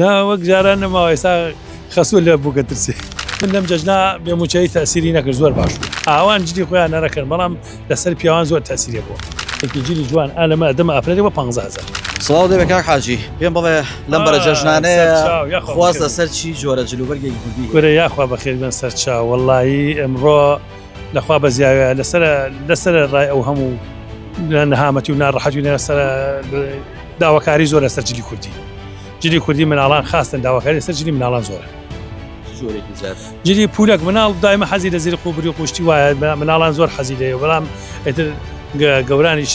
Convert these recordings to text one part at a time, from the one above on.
نا وەک جاران نەماوە ئێستا خەسوو لێ بووکە ترسێ من لەم جەژنا بێموچەی تەسیری نەکرد زۆر باش بوو ئاوان جدی خۆیان نەڕەکردن بەڵام لەسەر پیاوان زۆر تەسیرێ بووە جلی جوان ئالەمە دەمە ئەفرەدی بە 150,000 سڵاو دەبێت کاک حاجی پێم بڵێ لەم بەرە جەژنانەیە خواست لەسەر چی جۆرە جلوبەرگێکی کوردی گورە یاخوا بەخێر بن سەر چاو وەڵایی ئەمڕۆ لەخوا بەزیاوێ لەسەر ڕای ئەو هەموو نەهامەتی و ناڕەحەتی و لەسەر داواکاری زۆر لەسەر جلی کوردی مناڵان خاستن داواکاری لەسەر جلی مناڵان زۆرە جلی پولک مناڵ دایمە حەزی لە زیری قوبری و قوشتی وایە مناڵان زۆر حەزی لێ بەڵام ئیتر گەورانیش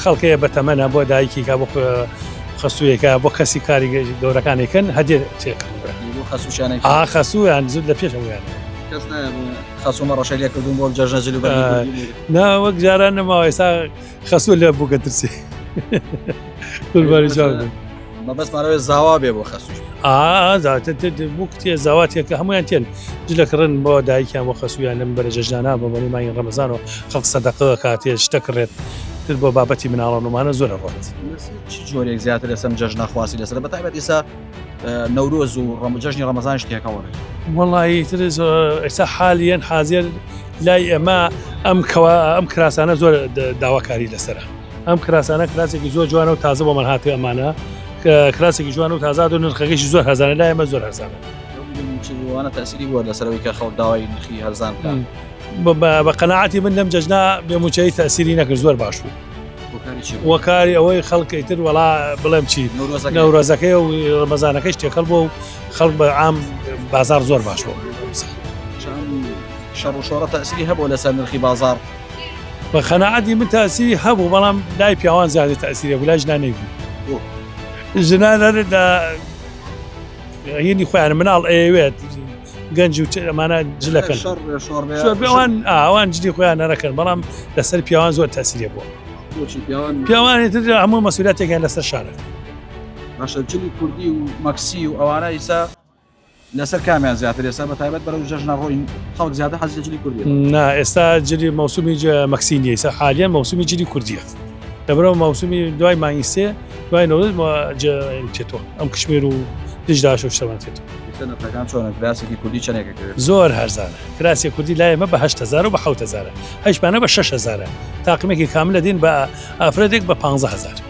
خەڵکەیە بەتەمەنە بۆ دایکی کا بۆ خەسوویەکە بۆ کەسی کاری گەورەکانێکن هەدێ تێکڕ خەسوویان زود لە پێش ئەویان خەسوومە ڕەشە لێ کردوون بۆ جەژنە جلوبەرگی نا وەک جاران نەماوە ئێستا خەسوو لێ بووکە ترسێ قوربانی جواب مەبەستمانەوەی زاوا بێ بۆ خەسووش بوو کتێ زاواتێکە هەمویان تێن جلەکڕن بۆ دایکیان بۆ خەسوویان لەم بەرە جەژنانە بۆ بەنی مانگی ڕەمەزان و خەڵک سەدەقە کاتێ شتە کڕێت تر بۆ بابەتی مناڵانمانە زۆرە ڕۆت چی جۆرێک زیاتر لەسەم جەژنە خواسی لەسەر بەتایبەت ئێستا نەورۆز و جەژنی ڕەمەزان شتێکەوە وەڵی تر ئێستا حالیان حازر لای ئەمە ئەم کراسانە زۆر داواکاری لەسرە ئەم کراسانە کراسێکی زۆر جوانە و تازە بۆ من هاتێ ئەمانە کراسێکی جوان و تازاد و نرخەکەشی زۆر هەزانە لای ئەمە زۆر هەزانە وانە تەسیری بووە لەسەرەوەی کە خەڵک داوای نرخی هەرزان بە قەناعەتی من لەم جەژنا بێموچەی تەسیری نەکرد زۆر باش بوو وەکاری ئەوەی خەڵکەیتر وەڵا بڵێم چی نەورۆزەکەی و ڕەمەزانەکەی شتێکەڵ بۆ و خەڵک بە عام بازار زۆر باش بوو شەڕ و شۆڕە تەسیری هەبوو لەسەر نرخی بازار بە قەناعەتی من تەسیری هەبوو بەڵام لای پیاوان زیادە تەسیرە بوو لای ژنانەی بوو ژنانە هینی خۆیان مناڵ ئەوێت گەنج و ئەمانە جلەکەن ئەوان جدی خۆیان نەرەکەن بەڵام لەسەر پیاوان زۆر تەسیرێ بووە پیاوانێتر هەموو مەسئولیەتێکیان لەسەر شارە جلی کوردی و مەکسی و ئەوانە ئیسا لەسەر کامیان زیاتر ئێستا بەتایبەت بەرەو جەژنە ڕۆی خەڵک زیاتر حەزی لە جلی کوردی نا ئێستا جلی مەوسومی مەکسی نیە ئێستا حالیان مەوسومی جلی کوردیە لەبەرەوە مەوسومی دوای مانگی سێ دوای نەوروز تێتەوە ئەم کشمێر و دژداش و شتەمان تێتەوە کراسێکی کوردی چەندێکە کرد زۆر هەرزانە کراسی کوردی لای ئێمە بە 8,000 و بە 7,000 هەشمانە بە 6,000 تاقیمێکی کاملە دین بە ئافرەتێک بە 15,000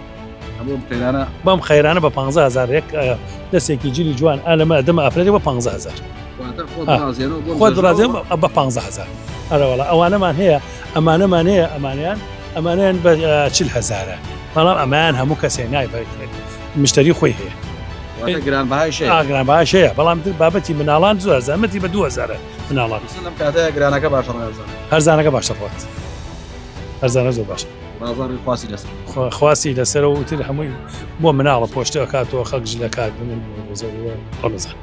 بەم خەیرانە بە 15,000 دەستێکی جلی جوان ئالەمە دەمە ئافرەتێک بە 15,000 خۆت ڕازێن بە 15,000 ئەرەوەڵە ئەوانەمان هەیە ئەمانەمان هەیە ئەمانیان بە 40,000 بەڵام ئەمان هەموو کەسێ نای مشتری خۆی هەیە گرانبەهای هەیە بەڵام بابەتی مناڵان زۆر زەمەتی بە 2,000 مناڵان گرانەکە باش هەرزانەکە باشە ڕات هەرزانە زۆر باش خواسی لەسەر و تر هەمووی بۆ مناڵە پۆشتەوە کاتەوە خەڵک ژلە کات ڕەمەزان